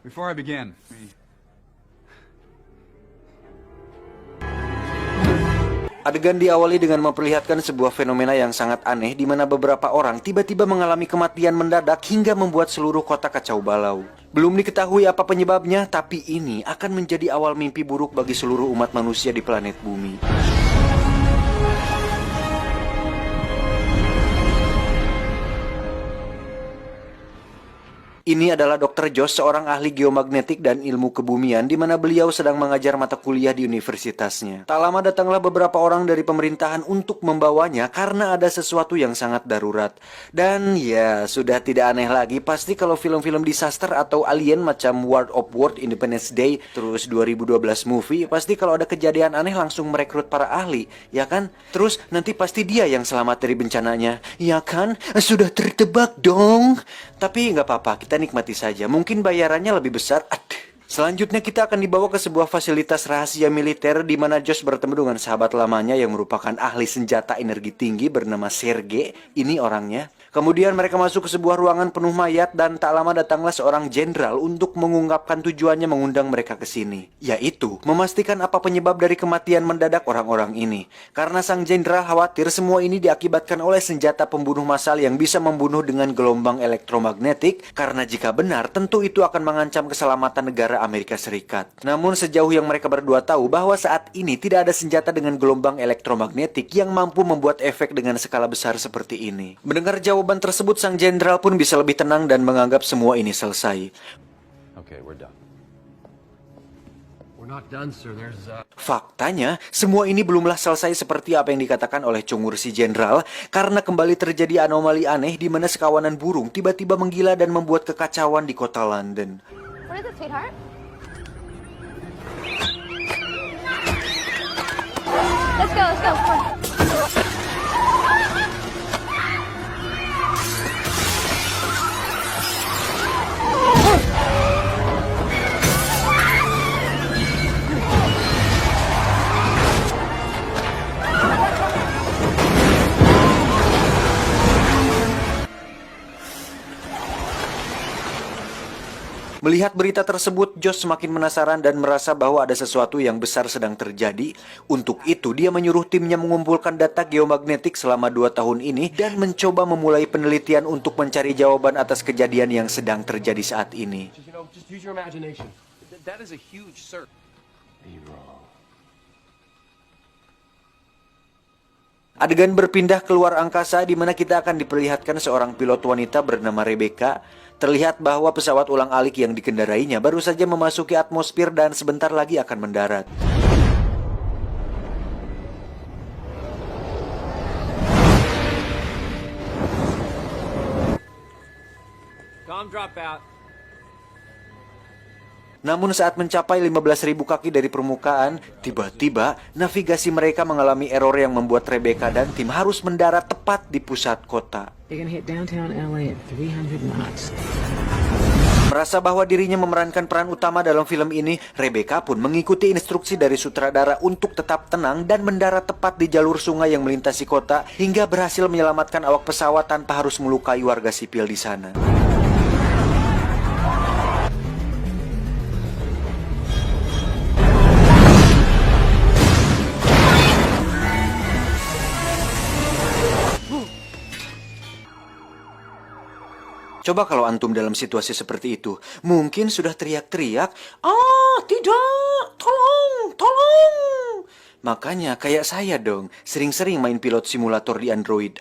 Before I begin, Adegan diawali dengan memperlihatkan sebuah fenomena yang sangat aneh di mana beberapa orang tiba-tiba mengalami kematian mendadak hingga membuat seluruh kota kacau balau. Belum diketahui apa penyebabnya, tapi ini akan menjadi awal mimpi buruk bagi seluruh umat manusia di planet bumi. Ini adalah Dr. Josh, seorang ahli geomagnetik dan ilmu kebumian, di mana beliau sedang mengajar mata kuliah di universitasnya. Tak lama datanglah beberapa orang dari pemerintahan untuk membawanya karena ada sesuatu yang sangat darurat. Dan ya, sudah tidak aneh lagi, pasti kalau film-film disaster atau alien macam World of War, Independence Day, terus 2012 movie, pasti kalau ada kejadian aneh langsung merekrut para ahli, ya kan? Terus nanti pasti dia yang selamat dari bencananya, ya kan? Sudah tertebak dong. Tapi nggak apa-apa, kita nikmati saja. Mungkin bayarannya lebih besar. Selanjutnya kita akan dibawa ke sebuah fasilitas rahasia militer di mana Josh bertemu dengan sahabat lamanya yang merupakan ahli senjata energi tinggi bernama Sergei. Ini orangnya. Kemudian mereka masuk ke sebuah ruangan penuh mayat dan tak lama datanglah seorang jenderal untuk mengungkapkan tujuannya mengundang mereka ke sini, yaitu memastikan apa penyebab dari kematian mendadak orang-orang ini. Karena sang jenderal khawatir semua ini diakibatkan oleh senjata pembunuh massal yang bisa membunuh dengan gelombang elektromagnetik, karena jika benar tentu itu akan mengancam keselamatan negara Amerika Serikat. Namun sejauh yang mereka berdua tahu bahwa saat ini tidak ada senjata dengan gelombang elektromagnetik yang mampu membuat efek dengan skala besar seperti ini. Mendengar jawaban tersebut, sang jenderal pun bisa lebih tenang dan menganggap semua ini selesai. okay, we're done. We're not done, sir. Faktanya, semua ini belumlah selesai seperti apa yang dikatakan oleh Chungur si jenderal, karena kembali terjadi anomali aneh di mana sekawanan burung tiba-tiba menggila dan membuat kekacauan di kota London. What is it, sweetheart? Let's go, let's go. Come on. Melihat berita tersebut, Josh semakin penasaran dan merasa bahwa ada sesuatu yang besar sedang terjadi. Untuk itu, dia menyuruh timnya mengumpulkan data geomagnetik selama 2 tahun ini dan mencoba memulai penelitian untuk mencari jawaban atas kejadian yang sedang terjadi saat ini. Just use your imagination. That is a huge circle. You're wrong. Adegan berpindah keluar angkasa di mana kita akan diperlihatkan seorang pilot wanita bernama Rebecca. Terlihat bahwa pesawat ulang-alik yang dikendarainya baru saja memasuki atmosfer dan sebentar lagi akan mendarat. Tom, drop out. Namun saat mencapai 15.000 kaki dari permukaan, tiba-tiba navigasi mereka mengalami error yang membuat Rebecca dan tim harus mendarat tepat di pusat kota. They're gonna hit downtown LA at 300 knots. Merasa bahwa dirinya memerankan peran utama dalam film ini, Rebecca pun mengikuti instruksi dari sutradara untuk tetap tenang dan mendarat tepat di jalur sungai yang melintasi kota hingga berhasil menyelamatkan awak pesawat tanpa harus melukai warga sipil di sana. Coba kalau antum dalam situasi seperti itu, mungkin sudah teriak-teriak, "Ah, tidak! Tolong! Tolong!" Makanya kayak saya dong, sering-sering main pilot simulator di Android.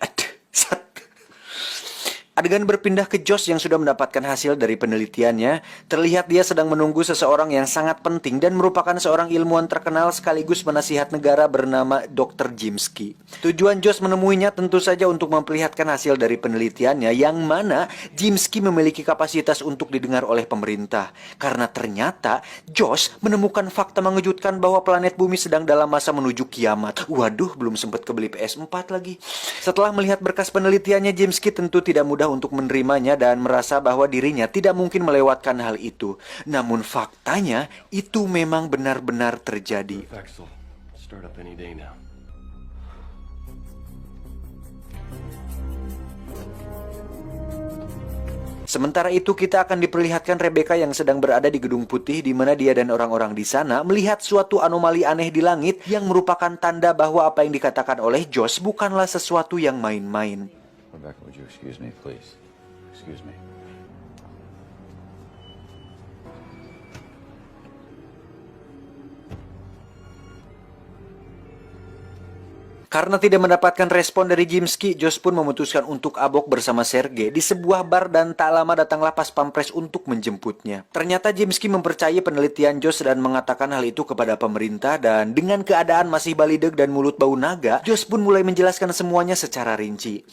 Adegan berpindah ke Josh yang sudah mendapatkan hasil dari penelitiannya. Terlihat dia sedang menunggu seseorang yang sangat penting dan merupakan seorang ilmuwan terkenal sekaligus penasihat negara bernama Dr. Jimsky. Tujuan Josh menemuinya tentu saja untuk memperlihatkan hasil dari penelitiannya, yang mana Jimsky memiliki kapasitas untuk didengar oleh pemerintah. Karena ternyata Josh menemukan fakta mengejutkan bahwa planet bumi sedang dalam masa menuju kiamat. Waduh, belum sempat kebeli PS4 lagi. Setelah melihat berkas penelitiannya, Jimsky tentu tidak mudah untuk menerimanya dan merasa bahwa dirinya tidak mungkin melewatkan hal itu. Namun faktanya, itu memang benar-benar terjadi. Axel, start up any day now. Sementara itu kita akan diperlihatkan Rebecca yang sedang berada di Gedung Putih di mana dia dan orang-orang di sana melihat suatu anomali aneh di langit yang merupakan tanda bahwa apa yang dikatakan oleh Josh bukanlah sesuatu yang main-main. Rebecca, would you excuse me, please? Excuse me. Karena tidak mendapatkan respon dari Jimski, Josh pun memutuskan untuk abok bersama Sergei di sebuah bar dan tak lama datanglah pas pampres untuk menjemputnya. Ternyata Jimski mempercayai penelitian Josh dan mengatakan hal itu kepada pemerintah dan dengan keadaan masih balideg dan mulut bau naga, Josh pun mulai menjelaskan semuanya secara rinci.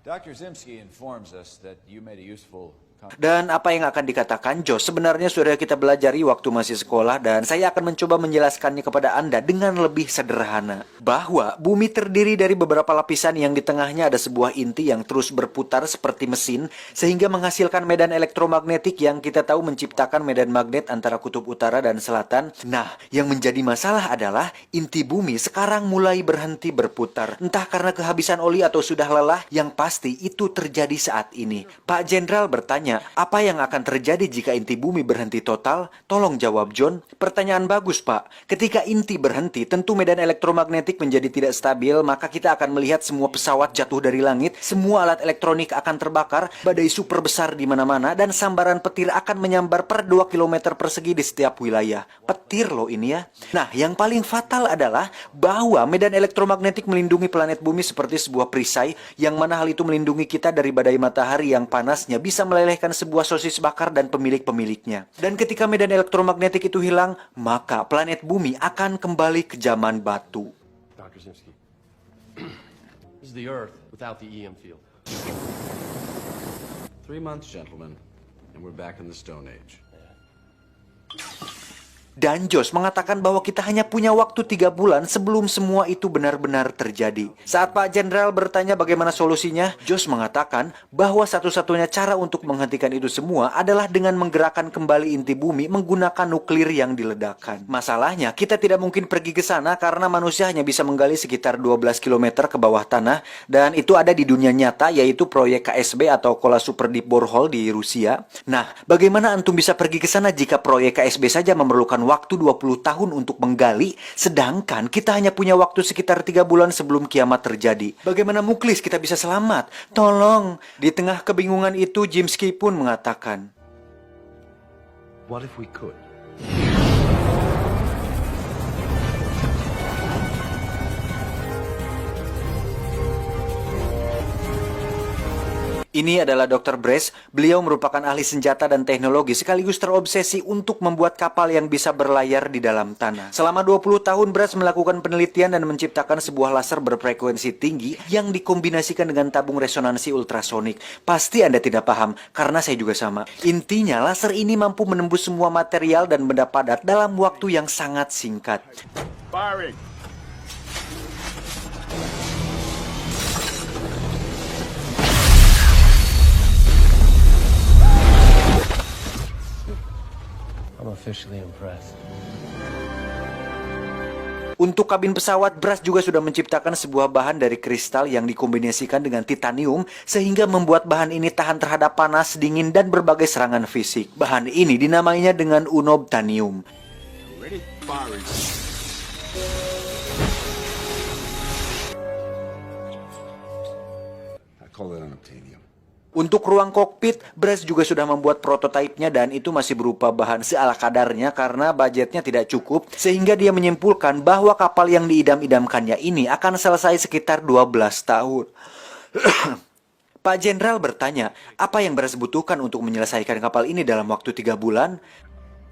Dr. Zimski informs us that you made a useful... Dan apa yang akan dikatakan Josh sebenarnya sudah kita belajari waktu masih sekolah dan saya akan mencoba menjelaskannya kepada Anda dengan lebih sederhana. Bahwa bumi terdiri dari beberapa lapisan yang di tengahnya ada sebuah inti yang terus berputar seperti mesin sehingga menghasilkan medan elektromagnetik yang kita tahu menciptakan medan magnet antara kutub utara dan selatan. Nah, yang menjadi masalah adalah inti bumi sekarang mulai berhenti berputar. Entah karena kehabisan oli atau sudah lelah, yang pasti itu terjadi saat ini. Pak Jenderal bertanya, apa yang akan terjadi jika inti bumi berhenti total? Tolong jawab, John. Pertanyaan bagus, Pak. Ketika inti berhenti, tentu medan elektromagnetik menjadi tidak stabil, maka kita akan melihat semua pesawat jatuh dari langit, semua alat elektronik akan terbakar, badai super besar di mana-mana, dan sambaran petir akan menyambar per 2 km persegi di setiap wilayah. Petir loh ini ya. Nah, yang paling fatal adalah bahwa medan elektromagnetik melindungi planet bumi seperti sebuah perisai, yang mana hal itu melindungi kita dari badai matahari yang panasnya bisa melelehkan sebuah sosis bakar dan pemilik-pemiliknya. Dan ketika medan elektromagnetik itu hilang, maka planet bumi akan kembali ke zaman batu. Dr. Zimski. This is the Earth without the EM field. 3 months, gentlemen, and we're back in the Stone Age. Dan Josh mengatakan bahwa kita hanya punya waktu 3 bulan sebelum semua itu benar-benar terjadi. Saat Pak Jenderal bertanya bagaimana solusinya, Josh mengatakan bahwa satu-satunya cara untuk menghentikan itu semua adalah dengan menggerakkan kembali inti bumi menggunakan nuklir yang diledakkan. Masalahnya, kita tidak mungkin pergi ke sana karena manusia hanya bisa menggali sekitar 12 km ke bawah tanah, dan itu ada di dunia nyata, yaitu proyek KSB atau Kola Super Deep Borehole di Rusia. Nah, bagaimana antum bisa pergi ke sana jika proyek KSB saja memerlukan waktu 20 tahun untuk menggali, sedangkan kita hanya punya waktu sekitar 3 bulan sebelum kiamat terjadi. Bagaimana muklis kita bisa selamat? Tolong! Di tengah kebingungan itu, Jimski pun mengatakan, What if we could? ini adalah Dr. Brace. Beliau merupakan ahli senjata dan teknologi sekaligus terobsesi untuk membuat kapal yang bisa berlayar di dalam tanah. Selama 20 tahun Brace melakukan penelitian dan menciptakan sebuah laser berfrekuensi tinggi yang dikombinasikan dengan tabung resonansi ultrasonik. Pasti Anda tidak paham, karena saya juga sama. Intinya, laser ini mampu menembus semua material dan benda padat dalam waktu yang sangat singkat. Firing! I'm officially impressed. Untuk kabin pesawat, Brace juga sudah menciptakan sebuah bahan dari kristal yang dikombinasikan dengan titanium sehingga membuat bahan ini tahan terhadap panas, dingin, dan berbagai serangan fisik. Bahan ini dinamainya dengan unobtainium. Ready? Firing. I call it unobtainium. Untuk ruang kokpit, Brace juga sudah membuat prototipenya dan itu masih berupa bahan seala kadarnya karena budgetnya tidak cukup, sehingga dia menyimpulkan bahwa kapal yang diidam-idamkannya ini akan selesai sekitar 12 tahun. Pak Jenderal bertanya, apa yang Brace butuhkan untuk menyelesaikan kapal ini dalam waktu 3 bulan?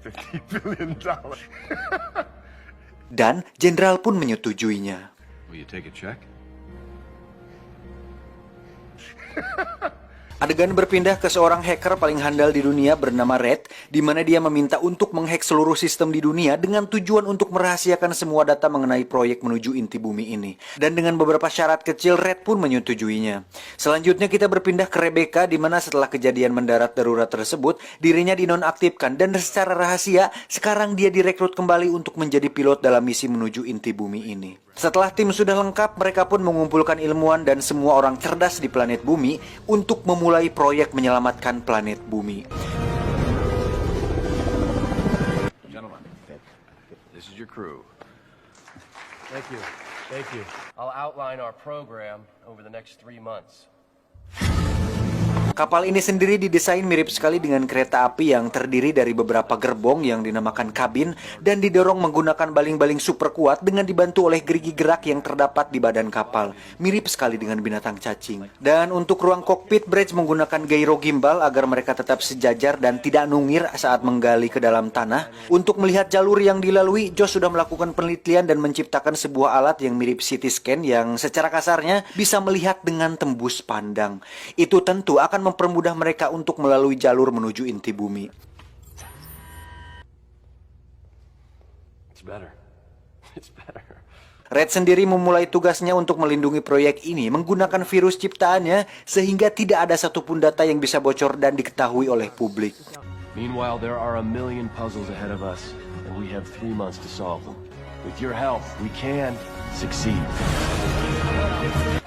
$50 billion. Dan Jenderal pun menyetujuinya. Will you take a check? Adegan berpindah ke seorang hacker paling handal di dunia bernama Red, di mana dia meminta untuk menghack seluruh sistem di dunia dengan tujuan untuk merahasiakan semua data mengenai proyek menuju inti bumi ini. Dan dengan beberapa syarat kecil, Red pun menyetujuinya. Selanjutnya kita berpindah ke Rebecca, di mana setelah kejadian mendarat darurat tersebut, dirinya dinonaktifkan dan secara rahasia, sekarang dia direkrut kembali untuk menjadi pilot dalam misi menuju inti bumi ini. Setelah tim sudah lengkap, mereka pun mengumpulkan ilmuwan dan semua orang cerdas di planet bumi untuk memulai proyek menyelamatkan planet bumi. Gentlemen, this is your crew. Thank you. Thank you. I'll outline our program over the next 3 months. Kapal ini sendiri didesain mirip sekali dengan kereta api yang terdiri dari beberapa gerbong yang dinamakan kabin dan didorong menggunakan baling-baling super kuat dengan dibantu oleh gerigi gerak yang terdapat di badan kapal. Mirip sekali dengan binatang cacing. Dan untuk ruang kokpit, Bridge menggunakan gyro gimbal agar mereka tetap sejajar dan tidak nungir saat menggali ke dalam tanah. Untuk melihat jalur yang dilalui, Josh sudah melakukan penelitian dan menciptakan sebuah alat yang mirip CT scan yang secara kasarnya bisa melihat dengan tembus pandang. Itu tentu akan mempermudah mereka untuk melalui jalur menuju inti bumi. It's better. It's better. Red sendiri memulai tugasnya untuk melindungi proyek ini menggunakan virus ciptaannya sehingga tidak ada satupun data yang bisa bocor dan diketahui oleh publik. Meanwhile, there are a million puzzles ahead of us, and we have 3 months to solve them. With your help, we can succeed.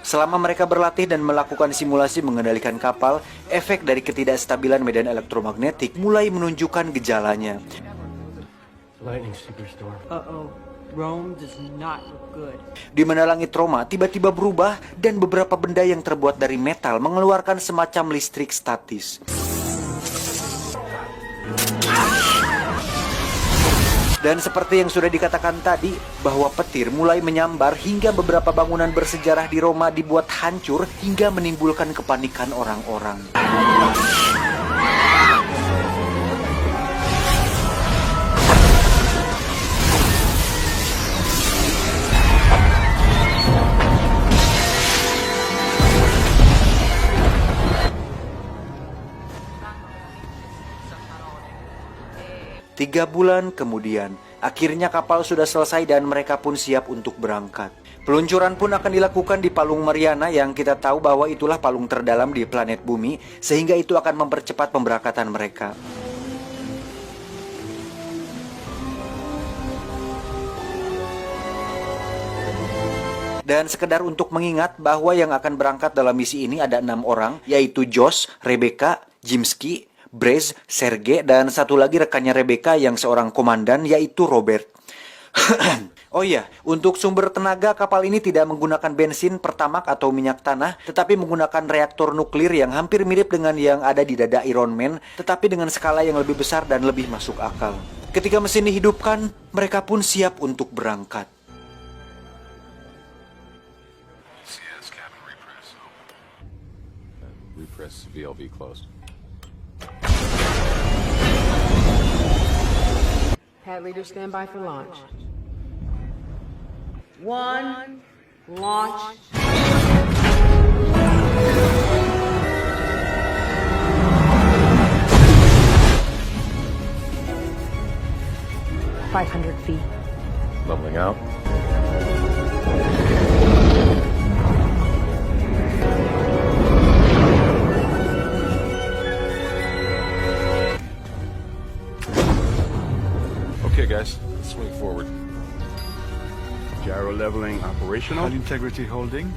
Selama mereka berlatih dan melakukan simulasi mengendalikan kapal, efek dari ketidakstabilan medan elektromagnetik mulai menunjukkan gejalanya. Lightning superstorm. Uh-oh. Rome does not look good. Di mana langit Roma tiba-tiba berubah dan beberapa benda yang terbuat dari metal mengeluarkan semacam listrik statis. Dan seperti yang sudah dikatakan tadi, bahwa petir mulai menyambar hingga beberapa bangunan bersejarah di Roma dibuat hancur hingga menimbulkan kepanikan orang-orang. Tiga bulan kemudian, akhirnya kapal sudah selesai dan mereka pun siap untuk berangkat. Peluncuran pun akan dilakukan di Palung Mariana yang kita tahu bahwa itulah palung terdalam di planet bumi, sehingga itu akan mempercepat pemberangkatan mereka. Dan sekedar untuk mengingat bahwa yang akan berangkat dalam misi ini ada 6 orang, yaitu Josh, Rebecca, Jimsky, Brez, Sergei, dan satu lagi rekannya Rebecca yang seorang komandan, yaitu Robert. Oh iya, untuk sumber tenaga kapal ini tidak menggunakan bensin, pertamak, atau minyak tanah, tetapi menggunakan reaktor nuklir yang hampir mirip dengan yang ada di dada Iron Man, tetapi dengan skala yang lebih besar dan lebih masuk akal. Ketika mesin dihidupkan, mereka pun siap untuk berangkat. CS cabin repress. Repress VLV closed. Pad leader, stand by for launch. 1, launch. $500 feet. Leveling out. Okay, guys, let's swing forward. Gyro leveling operational. High integrity holding.